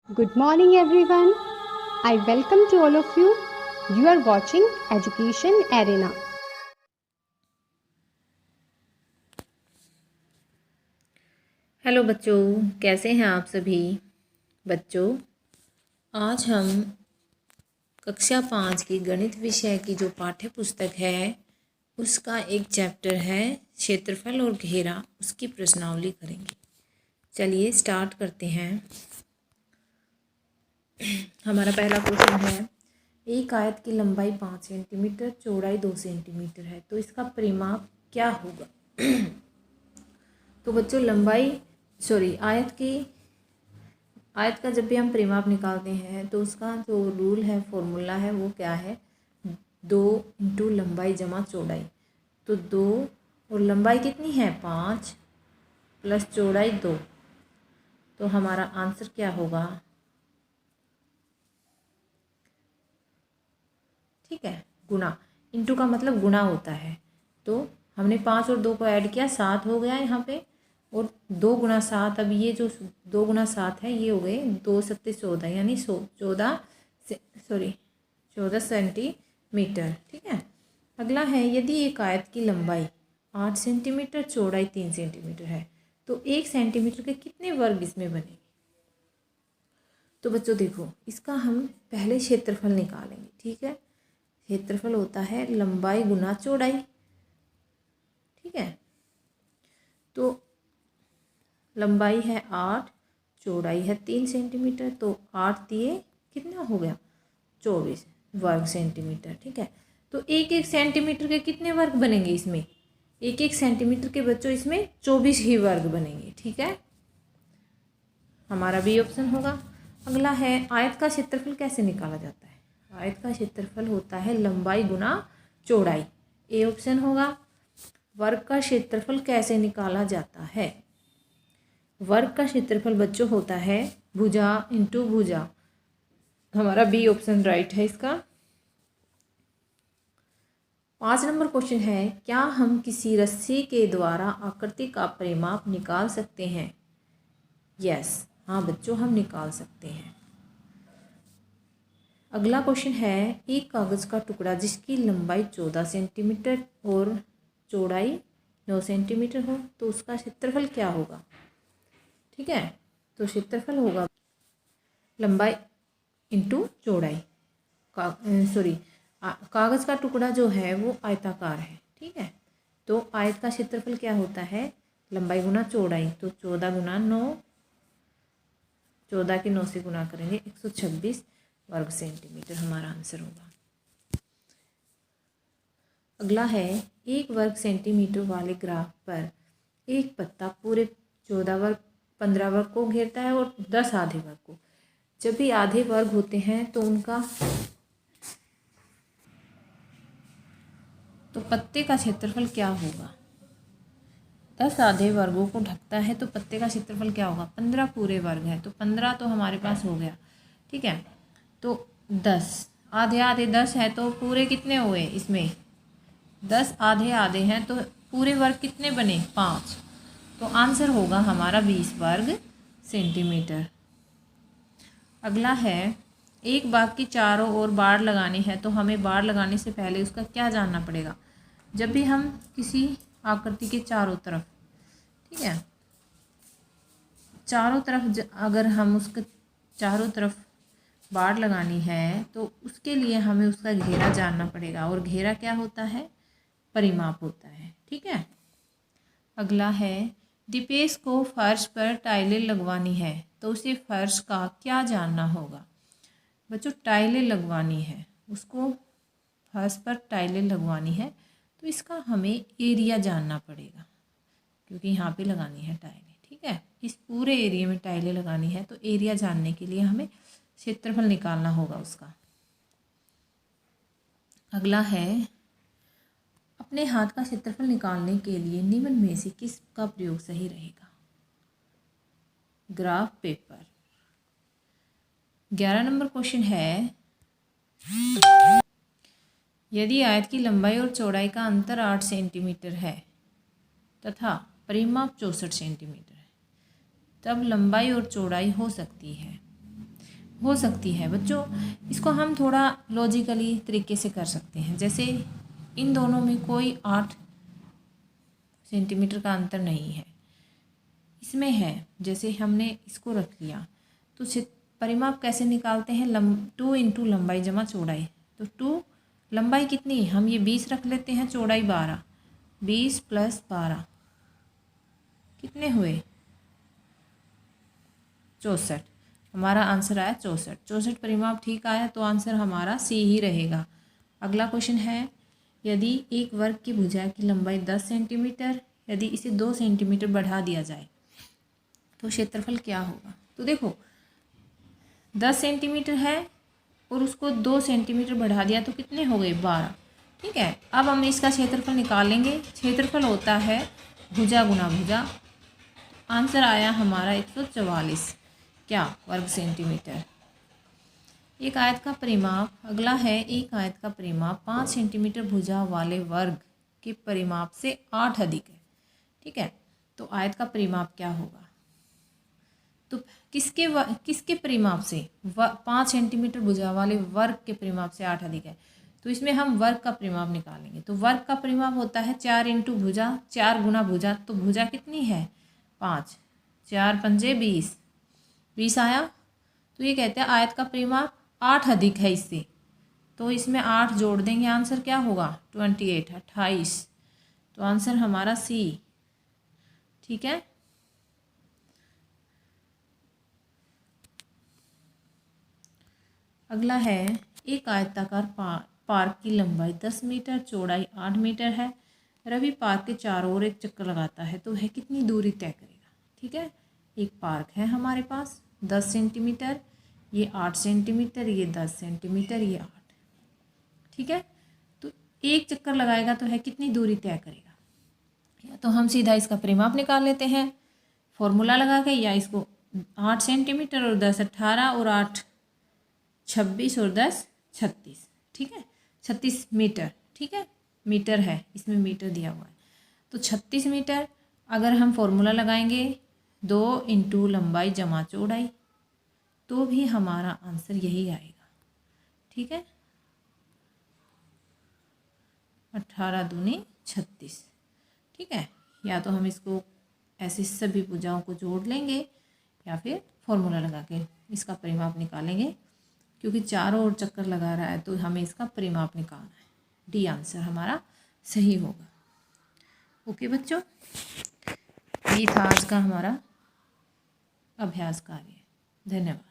Good morning, everyone. I welcome to all of you. You are watching Education Arena. Hello बच्चों, कैसे हैं आप सभी बच्चों। आज हम कक्षा 5 की गणित विषय की जो पाठ्य पुस्तक है उसका एक चैप्टर है क्षेत्रफल और घेरा, उसकी प्रश्नावली करेंगे। चलिए स्टार्ट करते हैं। हमारा पहला क्वेश्चन है, एक आयत की लंबाई 5 सेंटीमीटर, चौड़ाई 2 सेंटीमीटर है, तो इसका परिमाप क्या होगा। तो बच्चों आयत का जब भी हम परिमाप निकालते हैं तो उसका जो रूल है, फॉर्मूला है, वो क्या है, 2 इंटू लंबाई जमा चौड़ाई। तो 2 और लंबाई कितनी है 5 प्लस चौड़ाई 2, तो हमारा आंसर क्या होगा। ठीक है, गुना, इंटू का मतलब गुना होता है। तो हमने 5 और 2 को ऐड किया, 7 हो गया यहाँ पे, और 2 गुना 7, अब ये जो 2 गुना 7 है ये हो गए 2 सत्ते 14, यानी 14 सेंटीमीटर। ठीक है, अगला है, यदि एक आयत की लंबाई 8 सेंटीमीटर, चौड़ाई 3 सेंटीमीटर है, तो 1 सेंटीमीटर के कितने वर्ग इसमें बनेंगे। तो बच्चों देखो, इसका हम पहले क्षेत्रफल निकालेंगे। ठीक है, क्षेत्रफल होता है लंबाई गुना चौड़ाई। ठीक है, तो लंबाई है 8, चौड़ाई है 3 सेंटीमीटर, तो 8 दिए कितना हो गया 24 वर्ग सेंटीमीटर। ठीक है, तो एक एक सेंटीमीटर के कितने वर्ग बनेंगे इसमें, एक एक सेंटीमीटर के बच्चों इसमें 24 ही वर्ग बनेंगे। ठीक है, हमारा बी ऑप्शन होगा। अगला है, आयत का क्षेत्रफल कैसे निकाला जाता है। आयत का क्षेत्रफल होता है लंबाई गुना चौड़ाई, ए ऑप्शन होगा। वर्ग का क्षेत्रफल कैसे निकाला जाता है। वर्ग का क्षेत्रफल बच्चों होता है भुजा इंटू भुजा, हमारा बी ऑप्शन राइट है इसका। 5 नंबर क्वेश्चन है, क्या हम किसी रस्सी के द्वारा आकृति का परिमाप निकाल सकते हैं। यस, हाँ बच्चों, हम निकाल सकते हैं। अगला क्वेश्चन है, एक कागज का टुकड़ा जिसकी लंबाई 14 सेंटीमीटर और चौड़ाई 9 सेंटीमीटर हो, तो उसका क्षेत्रफल क्या होगा। ठीक है, तो क्षेत्रफल होगा लंबाई इंटू चौड़ाई। कागज का टुकड़ा जो है वो आयताकार है। ठीक है, तो आयत का क्षेत्रफल क्या होता है, लंबाई गुना चौड़ाई, तो 14 गुना 9, 14 के 9 से गुना करेंगे 126 वर्ग सेंटीमीटर, हमारा आंसर होगा। अगला है, एक वर्ग सेंटीमीटर वाले ग्राफ पर एक पत्ता पूरे 15 वर्ग को घेरता है और 10 आधे वर्ग को। जब भी आधे वर्ग होते हैं तो उनका तो पत्ते का क्षेत्रफल क्या होगा। 10 आधे वर्गों को ढकता है तो पत्ते का क्षेत्रफल क्या होगा, 15 पूरे वर्ग है, तो 15 तो हमारे पास हो गया। ठीक है, तो 10 आधे आधे 10 है, तो पूरे कितने हुए इसमें 10 आधे आधे हैं, तो पूरे वर्ग कितने बने 5, तो आंसर होगा हमारा 20 वर्ग सेंटीमीटर। अगला है, एक बाग की चारों ओर बाड़ लगानी है, तो हमें बाड़ लगाने से पहले उसका क्या जानना पड़ेगा। जब भी हम किसी आकृति के चारों तरफ, ठीक है, चारों तरफ अगर हम उसके चारों तरफ बाड़ लगानी है तो उसके लिए हमें उसका घेरा जानना पड़ेगा, और घेरा क्या होता है, परिमाप होता है। ठीक है, अगला है, दीपेश को फर्श पर टाइलें लगवानी है, तो उसे फर्श का क्या जानना होगा। बच्चों टाइलें लगवानी है, उसको फर्श पर टाइलें लगवानी है, तो इसका हमें एरिया जानना पड़ेगा, क्योंकि यहाँ पे लगानी है टाइलें। ठीक है, इस पूरे एरिया में टाइलें लगानी है, तो एरिया जानने के लिए हमें क्षेत्रफल निकालना होगा उसका। अगला है, अपने हाथ का क्षेत्रफल निकालने के लिए निम्न में से किस का प्रयोग सही रहेगा। Graph paper. 11 नंबर क्वेश्चन है, यदि आयत की लंबाई और चौड़ाई का अंतर 8 सेंटीमीटर है तथा परिमाप 64 सेंटीमीटर है, तब लंबाई और चौड़ाई हो सकती है। हो सकती है बच्चों। इसको हम थोड़ा लॉजिकली तरीके से कर सकते हैं। जैसे इन दोनों में कोई 8 सेंटीमीटर का अंतर नहीं है, इसमें है। जैसे हमने इसको रख लिया तो परिमाप कैसे निकालते हैं? 2 इंटू लंबाई जमा चौड़ाई। तो 2 लंबाई कितनी, हम ये 20 रख लेते हैं, चौड़ाई 12, 20 प्लस 12 कितने हुए? 64। हमारा आंसर आया 64। 64 परिमाप ठीक आया तो आंसर हमारा सी ही रहेगा। अगला क्वेश्चन है, यदि एक वर्ग की भुजा की लंबाई 10 सेंटीमीटर, यदि इसे 2 सेंटीमीटर बढ़ा दिया जाए तो क्षेत्रफल क्या होगा? तो देखो 10 सेंटीमीटर है और उसको 2 सेंटीमीटर बढ़ा दिया तो कितने हो गए? 12। ठीक है, अब हम इसका क्षेत्रफल निकालेंगे। क्षेत्रफल होता है भुजा गुना भुजा। आंसर आया हमारा 144 क्या वर्ग सेंटीमीटर। एक आयत का परिमाप, अगला है एक आयत का परिमाप 5 सेंटीमीटर भुजा वाले वर्ग के परिमाप से 8 अधिक है। ठीक है, तो आयत का परिमाप क्या होगा? तो किसके परिमाप से? 5 सेंटीमीटर भुजा वाले वर्ग के परिमाप से 8 अधिक है, तो इसमें हम वर्ग का परिमाप निकालेंगे। तो वर्ग का परिमाप होता है 4 इंटू भुजा, 4 गुना भुजा। तो भुजा कितनी है? 5, 4 पंजे 20, 20 आया। तो ये कहते हैं आयत का परिमाप 8 अधिक है इससे, तो इसमें 8 जोड़ देंगे, आंसर क्या होगा? 28, 28। तो आंसर हमारा सी। ठीक है, अगला है एक आयताकार पार्क की लंबाई 10 मीटर, चौड़ाई 8 मीटर है। रवि पार्क के चारों ओर एक चक्कर लगाता है तो वह कितनी दूरी तय करेगा? ठीक है, एक पार्क है हमारे पास 10 सेंटीमीटर, ये 8 सेंटीमीटर, ये 10 सेंटीमीटर, ये 8। ठीक है, तो एक चक्कर लगाएगा तो है कितनी दूरी तय करेगा? या तो हम सीधा इसका परिमाप निकाल लेते हैं फॉर्मूला लगा के, या इसको 8 सेंटीमीटर और 10 18 और 8 26 और 10 36। ठीक है, 36 मीटर। ठीक है, मीटर है, इसमें मीटर दिया हुआ है। तो 36 मीटर अगर हम फॉर्मूला लगाएंगे 2 इंटू लंबाई जमा चौड़ाई, तो भी हमारा आंसर यही आएगा। ठीक है, 18 दूनी 36। ठीक है, या तो हम इसको ऐसे सभी भुजाओं को जोड़ लेंगे या फिर फॉर्मूला लगा के इसका परिमाप निकालेंगे। क्योंकि चारों ओर चक्कर लगा रहा है तो हमें इसका परिमाप निकालना है। डी आंसर हमारा सही होगा। ओके बच्चों, ये था आज का हमारा अभ्यास कार्य। धन्यवाद।